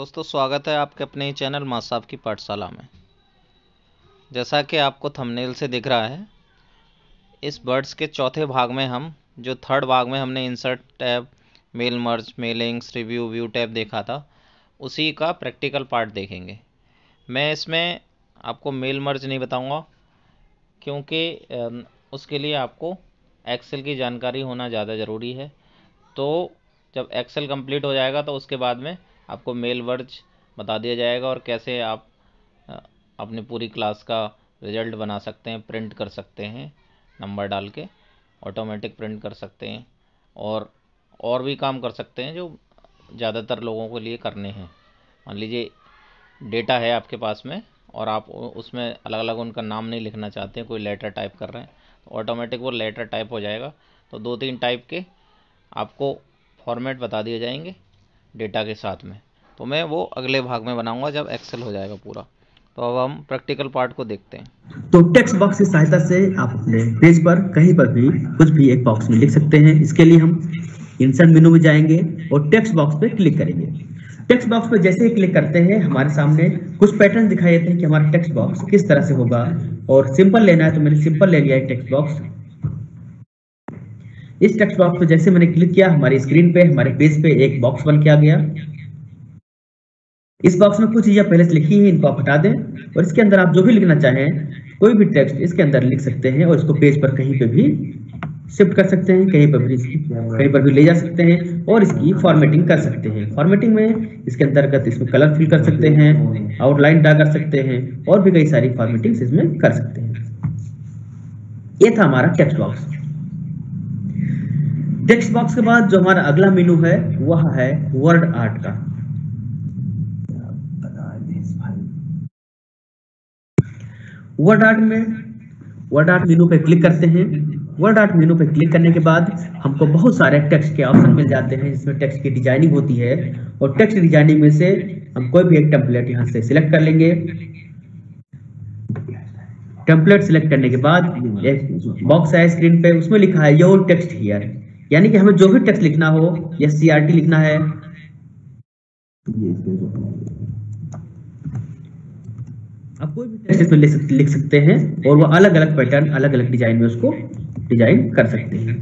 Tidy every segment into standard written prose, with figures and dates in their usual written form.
दोस्तों, स्वागत है आपके अपने ही चैनल माँ साहब की पाठशाला में। जैसा कि आपको थंबनेल से दिख रहा है, इस वर्ड्स के चौथे भाग में हम जो थर्ड भाग में हमने insert tab, mail merge, mailings, review, view tab देखा था, उसी का प्रैक्टिकल पार्ट देखेंगे। मैं इसमें आपको मेल मर्ज नहीं बताऊंगा क्योंकि उसके लिए आपको एक्सेल की जानकारी होना ज़्यादा ज़रूरी है। तो जब एक्सेल कंप्लीट हो जाएगा तो उसके बाद में आपको मेल मर्ज बता दिया जाएगा और कैसे आप अपनी पूरी क्लास का रिजल्ट बना सकते हैं, प्रिंट कर सकते हैं, नंबर डाल के ऑटोमेटिक प्रिंट कर सकते हैं और भी काम कर सकते हैं जो ज़्यादातर लोगों के लिए करने हैं। मान लीजिए डेटा है आपके पास में और आप उसमें अलग अलग उनका नाम नहीं लिखना चाहते हैं, कोई लेटर टाइप कर रहे हैं तो ऑटोमेटिक वो लेटर टाइप हो जाएगा। तो 2-3 टाइप के आपको फॉर्मेट बता दिए जाएंगे डेटा के साथ में। तो मैं वो अगले भाग में बनाऊंगा जब एक्सेल हो जाएगा पूरा। तो अब हम प्रैक्टिकल पार्ट को देखते हैं। तो टेक्स्ट बॉक्स की सहायता से आप अपने पेज पर कहीं पर भी कुछ भी एक बॉक्स में लिख सकते हैं। इसके लिए हम इंसर्ट मेनू में जाएंगे और टेक्स्ट बॉक्स पे क्लिक करेंगे। टेक्स्ट बॉक्स पे जैसे ही क्लिक करते हैं हमारे सामने कुछ पैटर्न दिखाई देते हैं कि हमारा टेक्स्ट बॉक्स किस तरह से होगा। और सिंपल लेना है तो मैंने सिंपल ले लिया है टेक्स्ट बॉक्स। इस टेक्स्ट बॉक्स पे जैसे मैंने क्लिक किया, हमारी स्क्रीन पे, हमारे पेज पे एक बॉक्स बन के आ गया। इस बॉक्स में कुछ चीजें पहले से लिखी है, इनको आप हटा दें और इसके अंदर आप जो भी लिखना चाहें, कोई भी टेक्स्ट इसके अंदर लिख सकते हैं और इसको पेज पर कहीं पे भी शिफ्ट कर सकते हैं, कहीं पर भी ले जा सकते हैं और इसकी फॉर्मेटिंग कर सकते हैं। फॉर्मेटिंग में इसके अंतर्गत इसमें कलर फिल कर सकते हैं, आउटलाइन ड्रा कर सकते हैं और भी कई सारी फॉर्मेटिंग्स इसमें कर सकते हैं। ये था हमारा टेक्स्ट बॉक्स। टेक्स्ट बॉक्स के बाद जो हमारा अगला मेनू है वह है वर्ड आर्ट का। वर्ड आर्ट मेनू पे क्लिक करते हैं। वर्ड आर्ट मेनू पे क्लिक करने के बाद हमको बहुत सारे टेक्स्ट के ऑप्शन मिल जाते हैं जिसमें टेक्स्ट की डिजाइनिंग होती है और टेक्स्ट डिजाइनिंग में से हम कोई भी एक टेम्पलेट यहाँ से सिलेक्ट कर लेंगे। टेम्पलेट सिलेक्ट करने के बाद एक बॉक्स है स्क्रीन पे, उसमें लिखा है योर टेक्स्ट हियर, यानी कि हमें जो भी टेक्स्ट लिखना हो या CRT लिखना है, आप कोई भी टेक्स्ट इसमें लिख सकते हैं और वो अलग अलग पैटर्न, अलग अलग डिजाइन में उसको डिजाइन कर सकते हैं।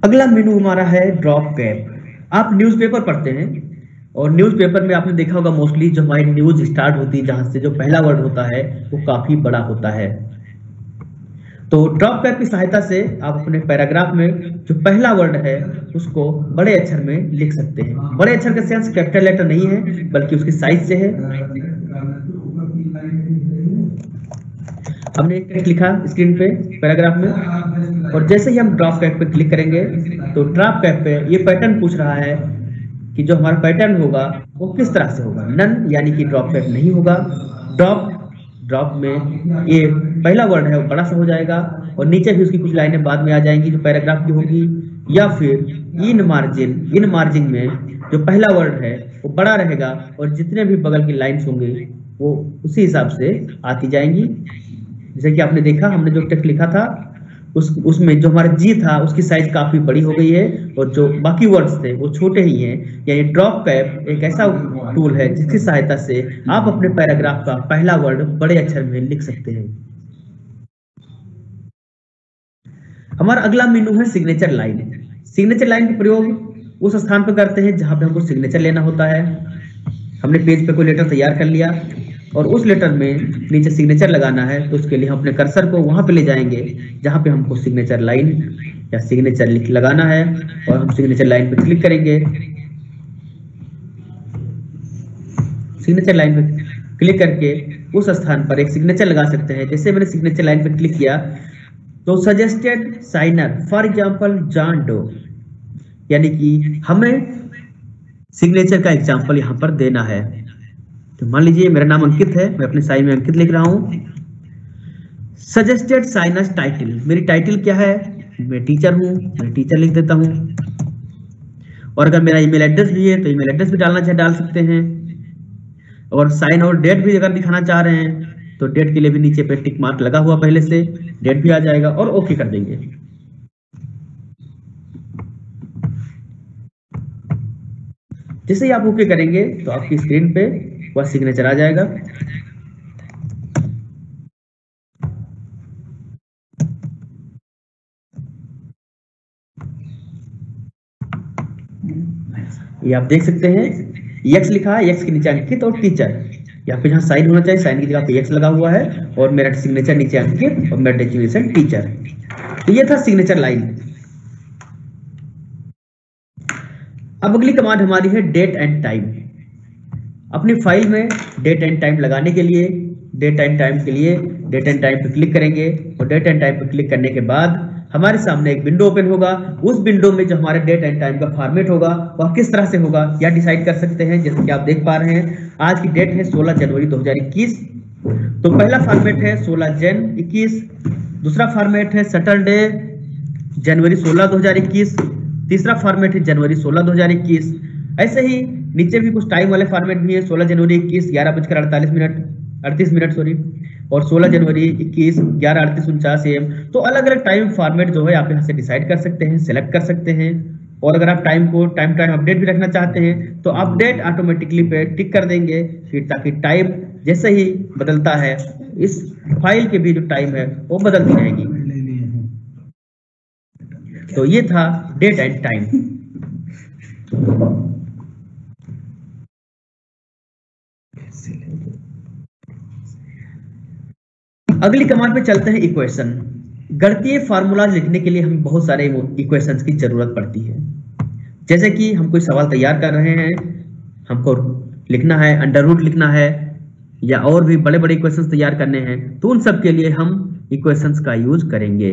अगला मेनू हमारा है ड्रॉप कैप। आप न्यूज़पेपर पढ़ते हैं और न्यूज़पेपर में आपने देखा होगा मोस्टली जो हमारी न्यूज स्टार्ट होती है जहां से जो पहला वर्ड होता है वो काफी बड़ा होता है। तो ड्रॉप कैप की सहायता से आप अपने पैराग्राफ में जो पहला वर्ड है उसको बड़े अक्षर में लिख सकते हैं। बड़े अक्षर का सेंस कैपिटल लेटर नहीं है बल्कि उसकी साइज से है। हमने एक टेक्स्ट लिखा स्क्रीन पे पैराग्राफ में और जैसे ही हम ड्रॉप कैप पे क्लिक करेंगे तो ड्रॉप कैप पे ये पैटर्न पूछ रहा है कि जो हमारा पैटर्न होगा वो किस तरह से होगा। नन यानी कि ड्रॉप कैप नहीं होगा। ड्रॉप में ये पहला वर्ड है वो बड़ा सा हो जाएगा और नीचे भी उसकी कुछ लाइनें बाद में आ जाएंगी जो पैराग्राफ की होगी, या फिर इन मार्जिन में जो पहला वर्ड है वो बड़ा रहेगा और जितने भी बगल की लाइन्स होंगे वो उसी हिसाब से आती जाएंगी। जैसे कि आपने देखा हमने जो टेक्स्ट लिखा था उसमें जो हमारा जी था उसकी साइज काफी बड़ी हो गई है और जो बाकी वर्ड्स थे वो छोटे ही हैं। यानी ड्रॉप कैप एक ऐसा टूल है जिसकी सहायता से आप अपने पैराग्राफ का पहला वर्ड बड़े अक्षर में लिख सकते हैं। हमारा अगला मेनू है सिग्नेचर लाइन। सिग्नेचर लाइन का प्रयोग उस स्थान पर करते हैं जहां पे हमको सिग्नेचर लेना होता है। हमने पेज पे कोई लेटर तैयार कर लिया और उस लेटर में नीचे सिग्नेचर लगाना है तो उसके लिए हम अपने कर्सर को वहां पे ले जाएंगे जहां पे हमको सिग्नेचर लाइन या सिग्नेचर लगाना है और हम सिग्नेचर लाइन पे क्लिक करेंगे। सिग्नेचर लाइन पे क्लिक करके उस स्थान पर एक सिग्नेचर लगा सकते हैं। जैसे मैंने सिग्नेचर लाइन पे क्लिक किया तो suggested signer for example John Doe, यानी कि हमें सिग्नेचर का एग्जांपल यहाँ पर देना है। तो मान लीजिए मेरा नाम अंकित है, मैं अपने साइन में अंकित लिख रहा हूँ। सजेस्टेड साइनस टाइटल, मेरी टाइटल क्या है, मैं टीचर हूँ, मैं टीचर लिख देता हूँ। और अगर मेरा ईमेल एड्रेस भी है तो ईमेल एड्रेस भी डालना चाहे डाल सकते हैं। और साइन और डेट भी अगर दिखाना चाह रहे हैं तो डेट के लिए भी नीचे पे टिक मार्क लगा हुआ पहले से, डेट भी आ जाएगा और ओके कर देंगे। जैसे ही आप ओके करेंगे तो आपकी स्क्रीन पे वह सिग्नेचर आ जाएगा। ये आप देख सकते हैं यक्स लिखा है, यक्स के नीचे अंकित और टीचर, या फिर जहाँ साइन होना चाहिए साइन की जगह पे यक्स लगा हुआ है, और मेरा सिग्नेचर नीचे अंकित और मेरा डेजिग्नेशन टीचर। तो ये था सिग्नेचर लाइन। अब अगली कमांड हमारी है डेट एंड टाइम। अपनी फाइल में डेट एंड टाइम लगाने के लिए डेट एंड टाइम पे क्लिक करेंगे, और डेट एंड टाइम पे क्लिक करने के बाद हमारे सामने एक विंडो ओपन होगा। उस विंडो में जो हमारे डेट एंड टाइम का फॉर्मेट होगा वह किस तरह से होगा यह डिसाइड कर सकते हैं। जैसे कि आप देख पा रहे हैं आज की डेट है 16 जनवरी 2021। तो पहला फॉर्मेट है 16 जन 21, दूसरा फॉर्मेट है सैटरडे जनवरी 16 2021, तीसरा फॉर्मेट है जनवरी 16 2021। ऐसे ही नीचे भी कुछ टाइम वाले फॉर्मेट भी है, 16 जनवरी 21 11:38 सॉरी, और 16 जनवरी 21 11:38 AM। तो अलग अलग टाइम फॉर्मेट जो है आप यहाँ से डिसाइड कर सकते हैं, सेलेक्ट कर सकते हैं। और अगर आप टाइम अपडेट भी रखना चाहते हैं तो अपडेट ऑटोमेटिकली पे टिक कर देंगे, फिर ताकि टाइम जैसे ही बदलता है इस फाइल के भी जो टाइम है वो बदलती रहेगी। तो ये था डेट एंड टाइम। अगली कमांड पे चलते हैं इक्वेशन। गणितीय फार्मूला लिखने के लिए हमें बहुत सारे इक्वेशंस की जरूरत पड़ती है। जैसे कि हम कोई सवाल तैयार कर रहे हैं, हमको लिखना है, अंडर रूट लिखना है, या और भी बड़े बड़े इक्वेशंस तैयार करने हैं, तो उन सब के लिए हम इक्वेशंस का यूज करेंगे।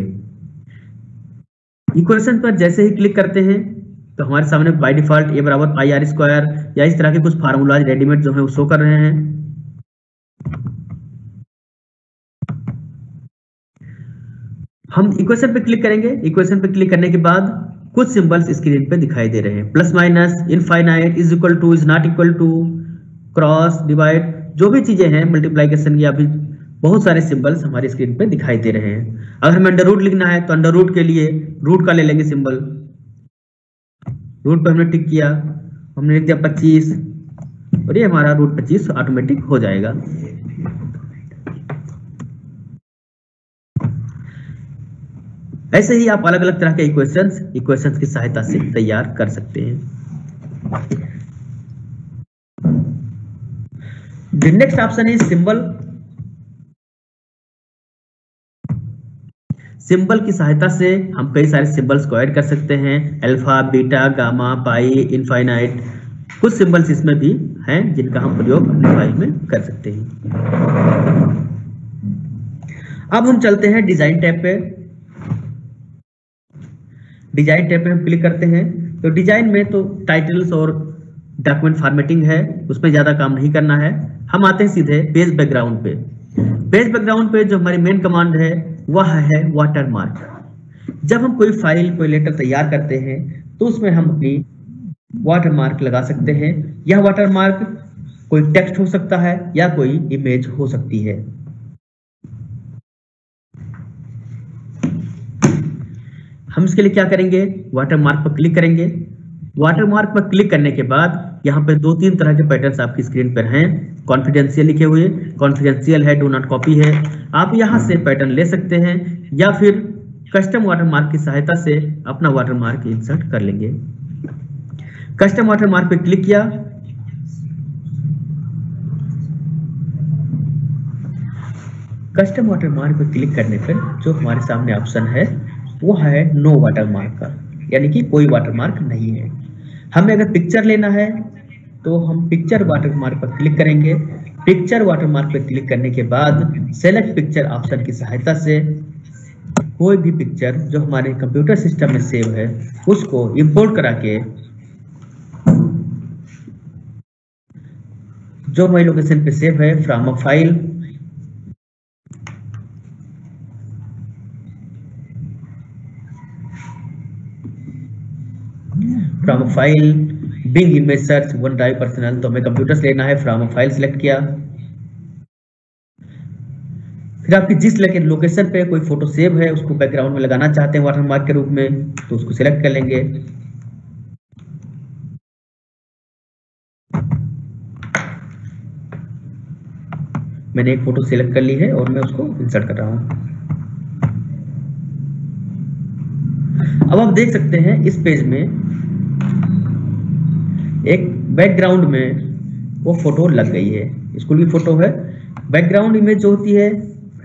इक्वेशन पर जैसे ही क्लिक करते हैं तो हमारे सामने बाय डिफॉल्ट a बराबर पाई आर स्क्वायर या इस तरह के कुछ फार्मूलाज रेडीमेड जो है वो शो कर रहे हैं। हम इक्वेशन पे क्लिक करेंगे। इक्वेशन पे क्लिक करने के बाद कुछ सिंबल्स स्क्रीन पे दिखाई दे रहे हैं, plus minus, infinite, is equal to, is not equal to, cross, divide, जो भी चीजें हैं मल्टीप्लिकेशन की, अभी बहुत सारे सिंबल्स हमारे स्क्रीन पे दिखाई दे रहे हैं। अगर हमें अंडर रूट लिखना है तो अंडर रूट के लिए रूट का ले लेंगे सिंबल। रूट पर हमने टिक किया, हमने लिख दिया 25, और ये हमारा रूट 25 ऑटोमेटिक हो जाएगा। ऐसे ही आप अलग अलग तरह के इक्वेशंस की सहायता से तैयार कर सकते हैं। The next option is symbol. Symbol की सहायता से हम कई सारे सिंबल्स को ऐड कर सकते हैं, अल्फा, बीटा, गामा, पाई, इनफाइनाइट, कुछ सिंबल्स इसमें भी हैं जिनका हम प्रयोग अपने फाइल में कर सकते हैं। अब हम चलते हैं डिजाइन टैब पे। डिजाइन टैब पे हम क्लिक करते हैं तो डिजाइन में तो टाइटल्स और डॉक्यूमेंट फॉर्मेटिंग है, उसमें ज्यादा काम नहीं करना है। हम आते हैं सीधे पेज बैकग्राउंड पे। पेज बैकग्राउंड पे जो हमारी मेन कमांड है वह है वाटरमार्क। जब हम कोई फाइल, कोई लेटर तैयार करते हैं तो उसमें हम अपनी वाटरमार्क लगा सकते हैं। यह वाटरमार्क कोई टेक्स्ट हो सकता है या कोई इमेज हो सकती है। हम इसके लिए क्या करेंगे, वाटरमार्क पर क्लिक करेंगे। वाटरमार्क पर क्लिक करने के बाद यहाँ पे 2-3 तरह के पैटर्न्स आपकी स्क्रीन पर हैं। कॉन्फिडेंशियल लिखे हुए, कॉन्फिडेंशियल है, डू नॉट कॉपी है। आप यहाँ से पैटर्न ले सकते हैं या फिर कस्टम वाटरमार्क की सहायता से अपना वाटरमार्क इंसर्ट कर लेंगे। कस्टम वाटरमार्क पे क्लिक किया, कस्टम वाटरमार्क पे क्लिक करने पर जो हमारे सामने ऑप्शन है वो है नो वाटरमार्क का, यानी कि कोई वाटरमार्क नहीं है। हमें अगर पिक्चर लेना है तो हम पिक्चर वाटरमार्क पर क्लिक करेंगे। पिक्चर वाटरमार्क पर क्लिक करने के बाद सेलेक्ट पिक्चर ऑप्शन की सहायता से कोई भी पिक्चर जो हमारे कंप्यूटर सिस्टम में सेव है उसको इंपोर्ट करा के जो हमारी लोकेशन पे सेव है from a file, from file Bing image search one drive personal, तो हमें कंप्यूटर्स लेना है, फ्रॉम फाइल सिलेक्ट किया। फिर आपकी जिस लोकेशन पे कोई फोटो सेव है उसको बैकग्राउंड में लगाना चाहते हैं वाटरमार्क के रूप में तो उसको सिलेक्ट कर लेंगे। मैंने एक फोटो सिलेक्ट कर ली है और मैं उसको इंसर्ट कर रहा हूँ। अब आप देख सकते हैं इस पेज में एक बैकग्राउंड में वो फोटो लग गई है, स्कूल की फोटो है। बैकग्राउंड इमेज जो होती है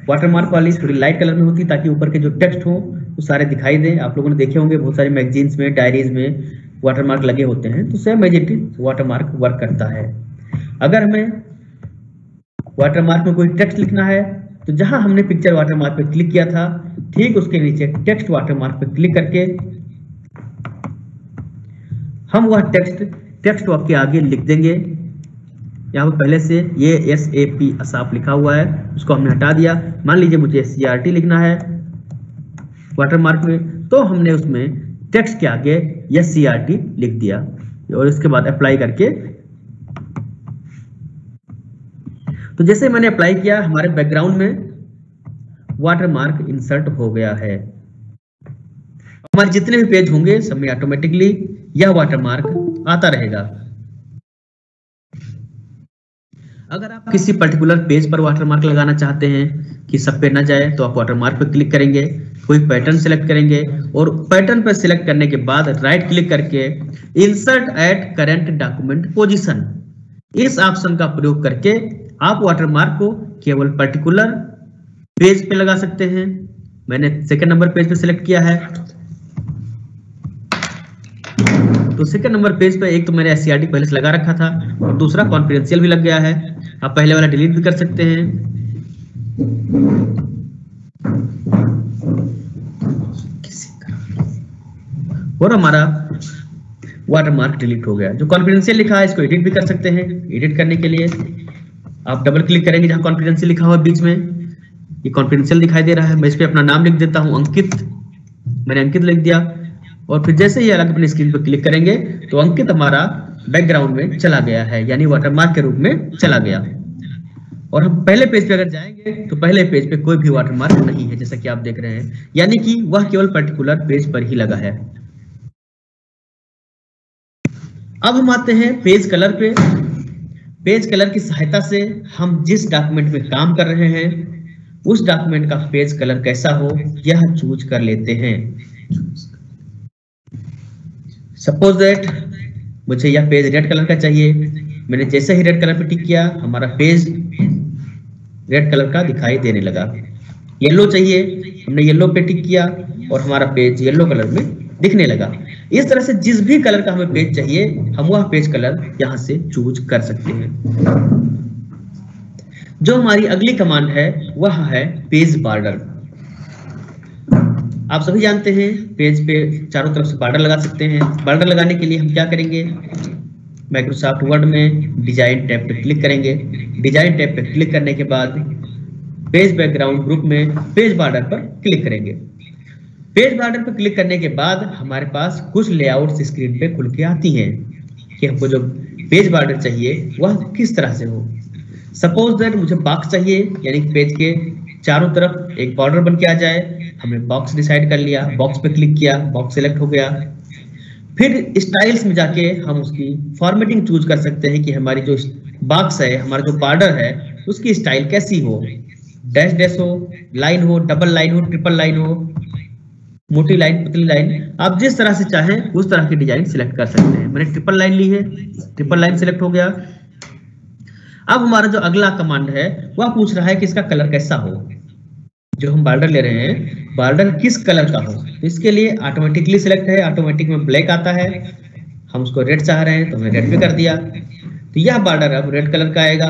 वाटरमार्क वाली थोड़ी लाइट कलर में होती है ताकि ऊपर के जो टेक्स्ट हो वो सारे दिखाई दें। आप लोगों ने देखे होंगे बहुत सारे मैगजीन्स में, डायरीज में वाटरमार्क लगे होते हैं, तो same as it is watermark work करता है। अगर हमें वाटरमार्क में कोई टेक्स्ट लिखना है तो जहां हमने पिक्चर वाटरमार्क पे क्लिक किया था ठीक उसके नीचे टेक्स्ट वाटरमार्क पे क्लिक करके हम वह टेक्स्ट आपके आगे लिख देंगे। यहाँ पर पहले से ये SAP असाप लिखा हुआ है, उसको हमने हटा दिया। मान लीजिए मुझे CRT लिखना है वाटरमार्क में, तो हमने उसमें टेक्स्ट के आगे SCRT लिख दिया और इसके बाद अप्लाई करके, तो जैसे मैंने अप्लाई किया हमारे बैकग्राउंड में वाटरमार्क इंसर्ट हो गया है। हमारे जितने भी पेज होंगे सब में ऑटोमेटिकली यह वाटरमार्क आता रहेगा। अगर आप किसी पर्टिकुलर पेज पर वाटरमार्क लगाना चाहते हैं कि सब पे ना जाए तो आप वाटरमार्क पर क्लिक करेंगे, कोई पैटर्न सेलेक्ट करेंगे और पैटर्न पर सिलेक्ट करने के बाद राइट क्लिक करके insert at current document position, इस ऑप्शन का प्रयोग करके आप वाटरमार्क को केवल पर्टिकुलर पेज पे लगा सकते हैं। मैंने सेकंड नंबर पेज पे सिलेक्ट किया है, तो सेकंड नंबर पेज पे एक तो मैंने SCRT पहले से लगा रखा था और दूसरा कॉन्फिडेंशियल भी लग गया है। आप पहले वाला डिलीट भी कर सकते हैं। और हमारा वाटरमार्क डिलीट हो गया। जो कॉन्फिडेंशियल लिखा है इसको एडिट भी कर सकते हैं। एडिट करने के लिए आप डबल क्लिक करेंगे जहां कॉन्फिडेंशियल लिखा हुआ बीच में, ये कॉन्फिडेंशियल दिखाई दे रहा है। मैं इस पे अपना नाम लिख देता हूं, अंकित। मैंने अंकित लिख दिया और फिर जैसे ही अलग अपनी स्क्रीन पर क्लिक करेंगे तो अंकित हमारा बैकग्राउंड में चला गया है, यानी वाटरमार्क के रूप में चला गया। और हम पहले पेज पे अगर जाएंगे तो पहले पेज पे कोई भी वाटरमार्क नहीं है, जैसा कि आप देख रहे हैं, यानी कि वह केवल पर्टिकुलर पेज पर ही लगा है। अब हम आते हैं पेज कलर पे। पेज कलर की सहायता से हम जिस डॉक्यूमेंट में काम कर रहे हैं उस डॉक्यूमेंट का पेज कलर कैसा हो यह चूज कर लेते हैं। सपोज दैट मुझे यह पेज रेड कलर का चाहिए। मैंने जैसे ही रेड कलर पे टिक किया हमारा पेज रेड कलर का दिखाई देने लगा। येलो चाहिए, हमने येलो पे टिक किया और हमारा पेज येलो कलर में दिखने लगा। इस तरह से जिस भी कलर का हमें पेज चाहिए हम वह पेज कलर यहां से चूज कर सकते हैं। जो हमारी अगली कमांड है वह है पेज बॉर्डर। आप सभी जानते हैं पेज पे चारों तरफ से बॉर्डर लगा सकते हैं। बॉर्डर लगाने के लिए हम क्या करेंगे, माइक्रोसॉफ्ट वर्ड में डिजाइन टैब पे क्लिक करेंगे। डिजाइन टैब पे क्लिक करने के बाद पेज बैकग्राउंड ग्रुप में पेज बॉर्डर पर क्लिक करेंगे। पेज बॉर्डर पर क्लिक करने के बाद हमारे पास कुछ लेआउट्स स्क्रीन पे खुल के आती हैं कि हमको जो पेज बॉर्डर चाहिए वह किस तरह से हो। सपोज दैट मुझे बॉक्स चाहिए, यानी पेज के चारों तरफ एक बॉर्डर बन के आ जाए। हमने बॉक्स डिसाइड कर लिया, बॉक्स पे क्लिक किया, बॉक्स सिलेक्ट हो गया। फिर स्टाइल्स में जाके हम उसकी फॉर्मेटिंग चूज कर सकते हैं कि हमारी जो बॉक्स है, हमारा जो बॉर्डर है उसकी स्टाइल कैसी हो, डैश डैश हो, लाइन हो, डबल लाइन हो, ट्रिपल लाइन हो, मोटी लाइन, पतली लाइन, आप जिस तरह से चाहें उस तरह की डिजाइन सिलेक्ट कर सकते हैं। मैंने ट्रिपल लाइन ली है, ट्रिपल लाइन सिलेक्ट हो गया। अब हमारा जो अगला कमांड है वह पूछ रहा है कि इसका कलर कैसा हो। जो हम बॉर्डर ले रहे हैं बॉर्डर किस कलर का हो, तो इसके लिए ऑटोमेटिकली सिलेक्ट है, ऑटोमेटिक में ब्लैक आता है। हम उसको रेड चाह रहे हैं तो हमने रेड पे कर दिया, तो यह बॉर्डर अब रेड कलर का आएगा।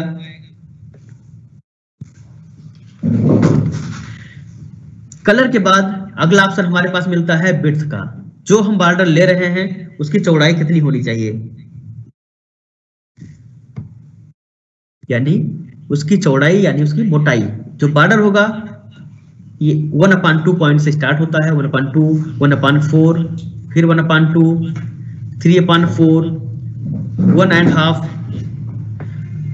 कलर के बाद अगला ऑप्शन हमारे पास मिलता है विड्थ का। जो हम बॉर्डर ले रहे हैं उसकी चौड़ाई कितनी होनी चाहिए, यानी उसकी चौड़ाई यानी उसकी मोटाई। जो बॉर्डर होगा ये 1/2 पॉइंट से स्टार्ट होता है, 1/2, 1/4, फिर 1/2, 3/4, 1.5,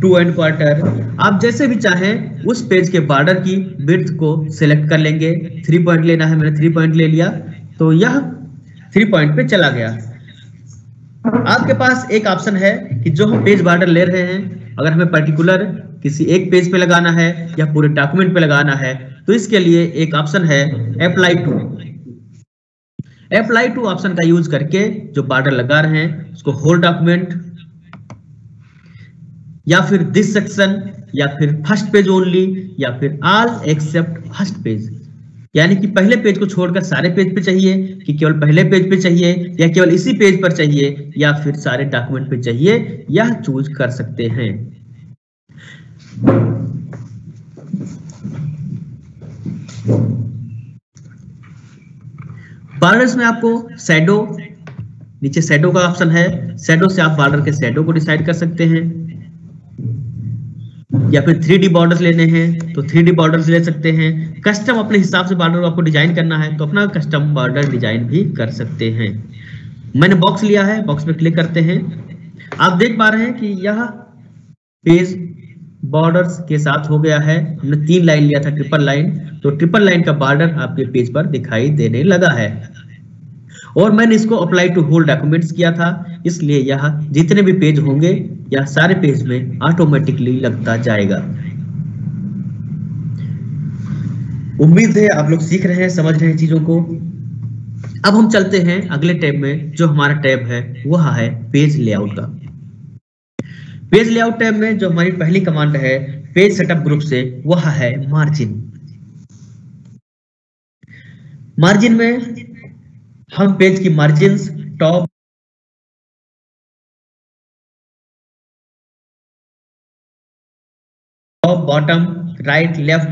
2.25। आप जैसे भी चाहें उस पेज के बॉर्डर की विड्थ को सिलेक्ट कर लेंगे। 3 पॉइंट लेना है, मैंने 3 पॉइंट ले लिया, तो यह 3 पॉइंट पे चला गया। आपके पास एक ऑप्शन है कि जो हम पेज बॉर्डर ले रहे हैं, अगर हमें पर्टिकुलर किसी एक पेज पे लगाना है या पूरे डॉक्यूमेंट पे लगाना है, तो इसके लिए एक ऑप्शन है apply to. Apply to option का यूज करके जो बॉर्डर लगा रहे हैं उसको होल डॉक्यूमेंट या फिर दिस सेक्शन या फिर फर्स्ट पेज ओनली या फिर ऑल एक्सेप्ट फर्स्ट पेज, यानी कि पहले पेज को छोड़कर सारे पेज पे चाहिए, कि केवल पहले पेज पे चाहिए, या केवल इसी पेज पर चाहिए, या फिर सारे डॉक्यूमेंट पे चाहिए, यह चूज कर सकते हैं। बॉर्डर्स में आपको शैडो, नीचे शैडो का ऑप्शन है, शैडो से आप बॉर्डर के शैडो को डिसाइड कर सकते हैं, या फिर 3D बॉर्डर्स लेने हैं तो 3D बॉर्डर्स ले सकते हैं। कस्टम अपने हिसाब से बॉर्डर को आपको डिजाइन करना है तो अपना कस्टम बॉर्डर डिजाइन भी कर सकते हैं। मैंने बॉक्स लिया है, बॉक्स पे क्लिक करते हैं। आप देख पा रहे हैं कि यह पेज बॉर्डर्स के साथ हो गया है। हमने 3 लाइन लिया था, ट्रिपल लाइन, तो ट्रिपल लाइन का बॉर्डर आपके पेज पर दिखाई देने लगा है। और मैंने इसको अप्लाई टू होल डॉक्यूमेंट्स किया था, इसलिए यह जितने भी पेज होंगे यह सारे पेज में ऑटोमेटिकली लगता जाएगा। उम्मीद है आप लोग सीख रहे हैं, समझ रहे हैं चीजों को। अब हम चलते हैं अगले टैब में। जो हमारा टैब है वह है पेज लेआउट का। पेज लेआउट टैब में जो हमारी पहली कमांड है पेज सेटअप ग्रुप से, वह है मार्जिन। मार्जिन में हम पेज की margins, top, bottom, right, left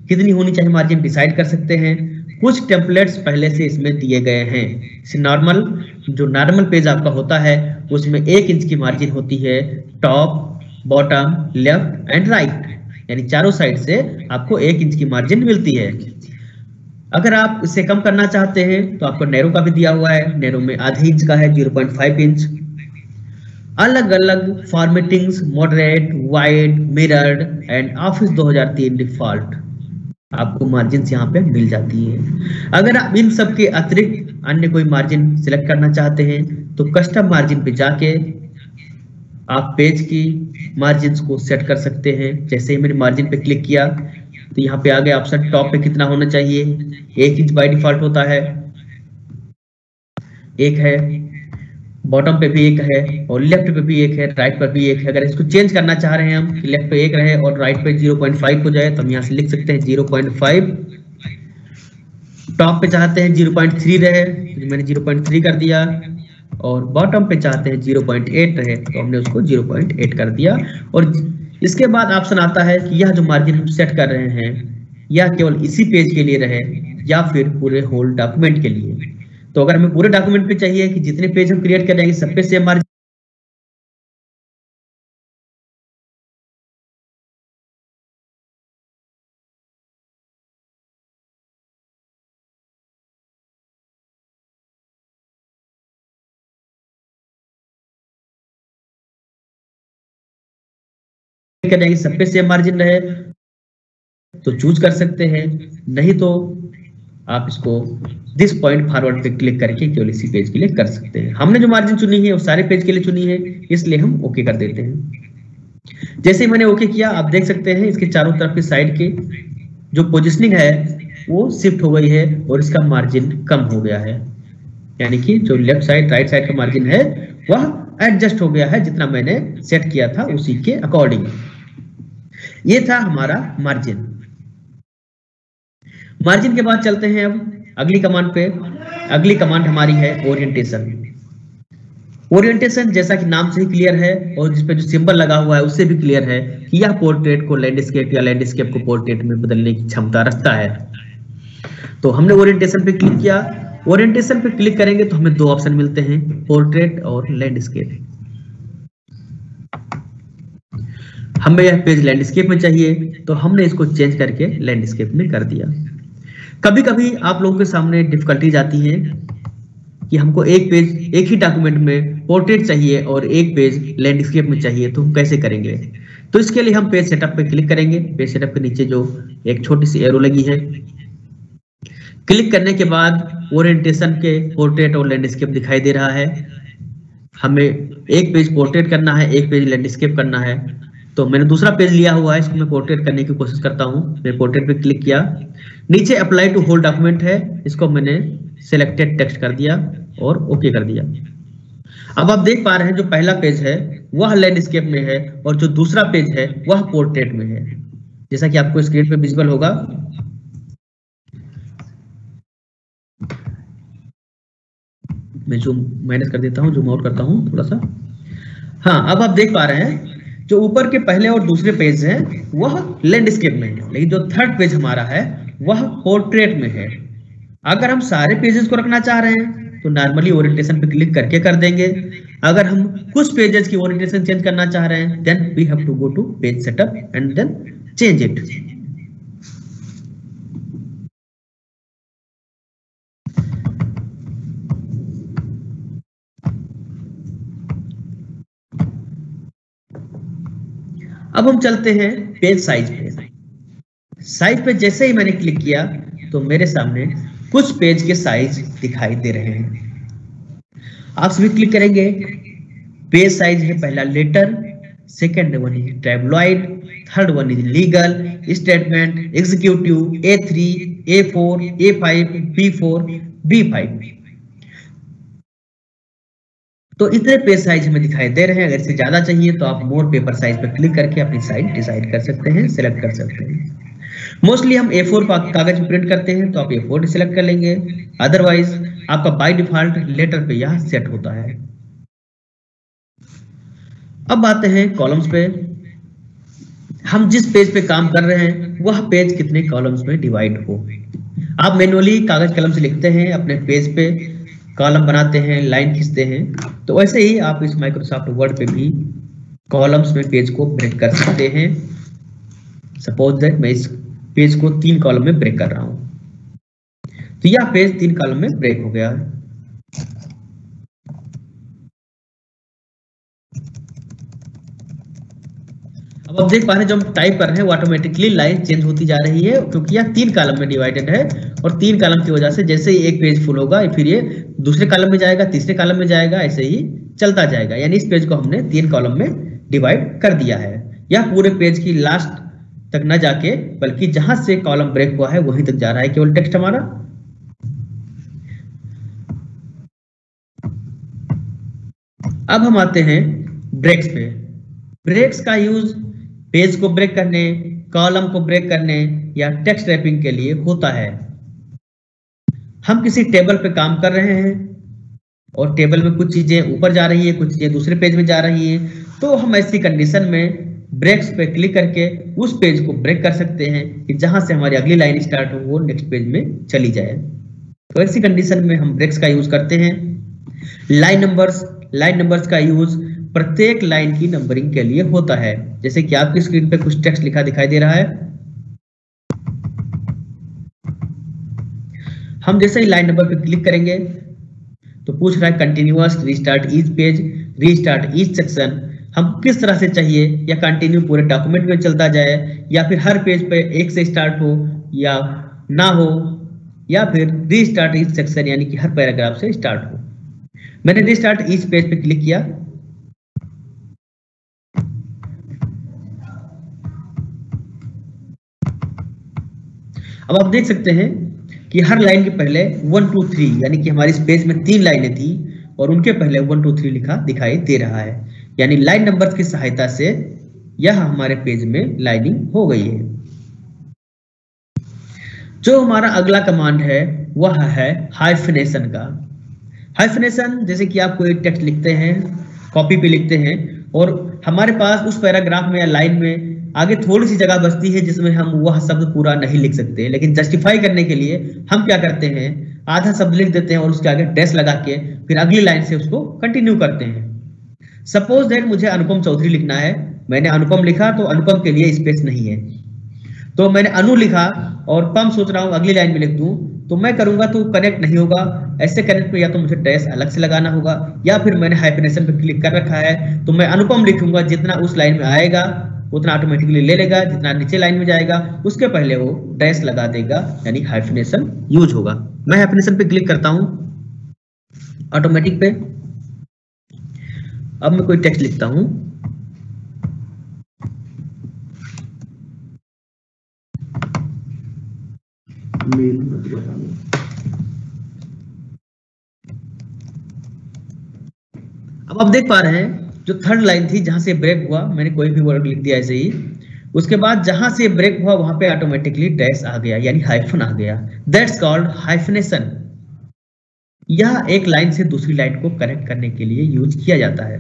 कितनी होनी चाहिए मार्जिन डिसाइड कर सकते हैं। कुछ टेम्पलेट्स पहले से इसमें दिए गए हैं। नॉर्मल, जो नॉर्मल पेज आपका होता है उसमें 1 इंच की मार्जिन होती है, top, bottom, left and right, यानी चारों साइड से आपको 1 इंच की मार्जिन मिलती है। अगर आप इसे कम करना चाहते हैं तो आपको नैरो का भी दिया हुआ है। नैरो में आधे इंच का है, 0.5 इंच। अलग अलग formattings, moderate, wide, mirrored and office 2003 default आपको मार्जिन यहाँ पे मिल जाती है। अगर आप इन सब के अतिरिक्त अन्य कोई मार्जिन सिलेक्ट करना चाहते हैं तो कस्टम मार्जिन पे जाके आप पेज की मार्जिन को सेट कर सकते हैं। जैसे ही मैंने मार्जिन पे क्लिक किया तो यहाँ पे आ गया ऑप्शन टॉप पे कितना होना चाहिए, 1 इंच बाय डिफॉल्ट होता है, 1 है, बॉटम पे भी 1 है और लेफ्ट पे भी 1 है, राइट पर भी 1 है। अगर इसको चेंज करना चाह रहे हैं हम कि लेफ्ट पे 1 रहे और राइट पे 0.5 हो जाए तो हम यहाँ से लिख सकते हैं 0.5। टॉप पे चाहते हैं 0.3 रहे तो मैंने 0.3 कर दिया, और बॉटम पे चाहते हैं 0.8 रहे तो हमने उसको 0.8 कर दिया। और इसके बाद ऑप्शन आता है कि यह जो मार्जिन हम सेट कर रहे हैं यह केवल इसी पेज के लिए रहे या फिर पूरे होल डॉक्यूमेंट के लिए। तो अगर हमें पूरे डॉक्यूमेंट पे चाहिए कि जितने पेज हम क्रिएट करेंगे सब पे सेम मार्जिन करेंगे, सब पे सेम मार्जिन रहे तो चूज कर सकते हैं, नहीं तो आप इसको दिस पॉइंट फॉरवर्ड पे क्लिक करके केवल इसी पेज के लिए कर सकते हैं। हमने जो मार्जिन चुनी है वो सारे पेज के लिए चुनी है, इसलिए हम ओके कर देते हैं। जैसे ही मैंने ओके किया आप देख सकते हैं इसके चारों तरफ की साइड की जो पोजिशनिंग है वो शिफ्ट हो गई है और इसका मार्जिन कम हो गया है, यानी कि जो लेफ्ट साइड राइट साइड का मार्जिन है वह एडजस्ट हो गया है जितना मैंने सेट किया था उसी के अकॉर्डिंग। ये था हमारा मार्जिन। मार्जिन के बाद चलते हैं अब अगली कमांड पे। अगली कमांड हमारी है ओरिएंटेशन। ओरिएंटेशन जैसा कि नाम से ही क्लियर है और जिस पे जो सिंबल लगा हुआ है उससे भी क्लियर है कि यह पोर्ट्रेट को लैंडस्केप या लैंडस्केप को पोर्ट्रेट में बदलने की क्षमता रखता है। तो हमने ओरिएंटेशन पे क्लिक किया। ओरिएंटेशन पे क्लिक करेंगे तो हमें 2 ऑप्शन मिलते हैं, पोर्ट्रेट और लैंडस्केप। हमें यह पेज लैंडस्केप में चाहिए तो हमने इसको चेंज करके लैंडस्केप में कर दिया। कभी कभी आप लोगों के सामने डिफिकल्टीज आती है कि हमको एक पेज एक ही डॉक्यूमेंट में पोर्ट्रेट चाहिए और एक पेज लैंडस्केप में चाहिए, तो हम कैसे करेंगे? तो इसके लिए हम पेज सेटअप पे क्लिक करेंगे। पेज सेटअप के नीचे जो एक छोटी सी एरो लगी है, क्लिक करने के बाद ओरिएंटेशन के पोर्ट्रेट और लैंडस्केप दिखाई दे रहा है। हमें एक पेज पोर्ट्रेट करना है, एक पेज लैंडस्केप करना है, तो मैंने दूसरा पेज लिया हुआ है, इसको मैं पोर्ट्रेट करने की कोशिश करता हूँ। मैं पोर्ट्रेट पे क्लिक किया, नीचे अप्लाई टू होल डॉक्यूमेंट है, इसको मैंने सिलेक्टेड टेक्स्ट कर दिया और ओके कर दिया। अब आप देख पा रहे हैं जो पहला पेज है वह लैंडस्केप में है और जो दूसरा पेज है वह पोर्ट्रेट में है, जैसा कि आपको स्क्रीन पे विजिबल होगा। मैं जूम माइनस कर देता हूँ, जूम आउट करता हूँ थोड़ा सा। हाँ, अब आप देख पा रहे हैं जो ऊपर के पहले और दूसरे पेज हैं वह लैंडस्केप में है, लेकिन जो थर्ड पेज हमारा है वह पोर्ट्रेट में है। अगर हम सारे पेजेस को रखना चाह रहे हैं तो नॉर्मली ओरिएंटेशन पे क्लिक करके कर देंगे। अगर हम कुछ पेजेस की ओरिएंटेशन चेंज करना चाह रहे हैं then we have to go to page setup and then change it. अब हम चलते हैं पेज साइज पे। साइज पे जैसे ही मैंने क्लिक किया तो मेरे सामने कुछ पेज के साइज दिखाई दे रहे हैं। आप सभी क्लिक करेंगे, पेज साइज है पहला letter, second one is tabloid, third one is legal, statement, executive, A3, A4, A5, B4, B5। तो इतने पेज साइज हमें दिखाई दे रहे हैं। अगर इससे ज्यादा चाहिए तो आप मोर पेपर साइज पर क्लिक करके अपनी साइज डिसाइड कर सकते हैं, सिलेक्ट कर सकते हैं। मोस्टली हम A4 कागज में प्रिंट करते हैं तो आप A4 सिलेक्ट कर लेंगे, अदरवाइज आपका बाय डिफॉल्ट लेटर पे यह सेट होता है। अब आते हैं कॉलम्स पे। हम जिस पेज पे काम कर रहे हैं वह पेज कितने कॉलम्स में डिवाइड हो। आप मैनुअली कागज कलम से लिखते हैं, अपने पेज पे कॉलम बनाते हैं, लाइन खींचते हैं, तो वैसे ही आप इस माइक्रोसॉफ्ट वर्ड पे भी कॉलम्स में पेज को ब्रेक कर सकते हैं। सपोज दैट मैं इस पेज को 3 कॉलम में ब्रेक कर रहा हूं, तो यह पेज 3 कॉलम में ब्रेक हो गया। अब आप देख पा रहे हैं जो हम टाइप कर रहे हैं वो ऑटोमेटिकली लाइन चेंज होती जा रही है, क्योंकि यह 3 कॉलम में डिवाइडेड है और 3 कॉलम की वजह से जैसे ही एक पेज फुल होगा फिर ये दूसरे कॉलम में जाएगा, तीसरे कॉलम में जाएगा, ऐसे ही चलता जाएगा। यानी इस पेज को हमने 3 कॉलम में डिवाइड कर दिया है। यह पूरे पेज की लास्ट तक न जाके बल्कि जहां से कॉलम ब्रेक हुआ है वहीं तक जा रहा है केवल टेक्स्ट हमारा। अब हम आते हैं ब्रेक्स पे। ब्रेक्स का यूज पेज को ब्रेक करने, कॉलम को ब्रेक करने या टेक्स्ट रैपिंग के लिए होता है। हम किसी टेबल पे काम कर रहे हैं और टेबल में कुछ चीजें ऊपर जा रही है, कुछ चीजें दूसरे पेज में जा रही है, तो हम ऐसी कंडीशन में ब्रेक्स पे क्लिक करके उस पेज को ब्रेक कर सकते हैं कि जहां से हमारी अगली लाइन स्टार्ट हो वो नेक्स्ट पेज में चली जाए। तो ऐसी कंडीशन में हम ब्रेक्स का यूज करते हैं। लाइन नंबर्स का यूज प्रत्येक लाइन की नंबरिंग के लिए होता है। जैसे कि आपकी स्क्रीन पे कुछ टेक्स्ट लिखा दिखाई दे रहा है, हम जैसे ही लाइन नंबर पे क्लिक करेंगे तो पूछ रहा है continuous, restart each page, restart each section. हम किस तरह से चाहिए, या कंटिन्यू पूरे डॉक्यूमेंट में चलता जाए, या फिर हर पेज पे एक से स्टार्ट हो या ना हो, या फिर रीस्टार्ट ईच सेक्शन यानी कि हर पैराग्राफ से स्टार्ट हो। मैंने रीस्टार्ट ईच पेज पे क्लिक किया। अब आप देख सकते हैं कि हर लाइन के पहले 1 2 3 यानी कि हमारे इस पेज में 3 लाइनें थी और उनके पहले 1 2 3 लिखा दिखाई दे रहा है। यानी लाइन नंबर्स की सहायता से यह हमारे पेज में लाइनिंग हो गई है। जो हमारा अगला कमांड है वह है हाइफनेशन का। हाइफनेशन जैसे कि आप कोई टेक्स्ट लिखते हैं, कॉपी पे लिखते हैं और हमारे पास उस पैराग्राफ में या लाइन में आगे थोड़ी सी जगह बचती है जिसमें हम वह शब्द पूरा नहीं लिख सकते, लेकिन जस्टिफाई करने के लिए हम क्या करते हैं, आधा शब्द लिख देते हैं और उसके आगे डैश लगा के फिर अगली लाइन से उसको कंटिन्यू करते हैं। सपोज दैट मुझे अनुपम चौधरी लिखना है, मैंने अनुपम लिखा तो अनुपम के लिए स्पेस नहीं है, तो मैंने अनु लिखा और पम सोच रहा हूँ अगली लाइन में लिख दूं, तो मैं करूंगा तो कनेक्ट नहीं होगा। ऐसे कनेक्ट पे या तो मुझे डैश अलग से लगाना होगा या फिर मैंने हाइफनेशन पे क्लिक कर रखा है तो मैं अनुपम लिखूंगा, जितना उस लाइन में आएगा उतना ऑटोमेटिकली ले लेगा, जितना नीचे लाइन में जाएगा उसके पहले वो डैश लगा देगा, यानी हाइफनेशन यूज होगा। मैं हाइफनेशन पे क्लिक करता हूं ऑटोमेटिक पे। अब मैं कोई टेक्स्ट लिखता हूं, अब आप देख पा रहे हैं जो थर्ड लाइन थी जहां से ब्रेक हुआ, मैंने कोई भी वर्ड लिख दिया ऐसे ही, उसके बाद जहां से ब्रेक हुआ वहां पे ऑटोमेटिकली डैश आ गया, यानी हाइफन आ गया। That's called hyphenation. यह एक लाइन से दूसरी लाइन को कनेक्ट करने के लिए यूज किया जाता है।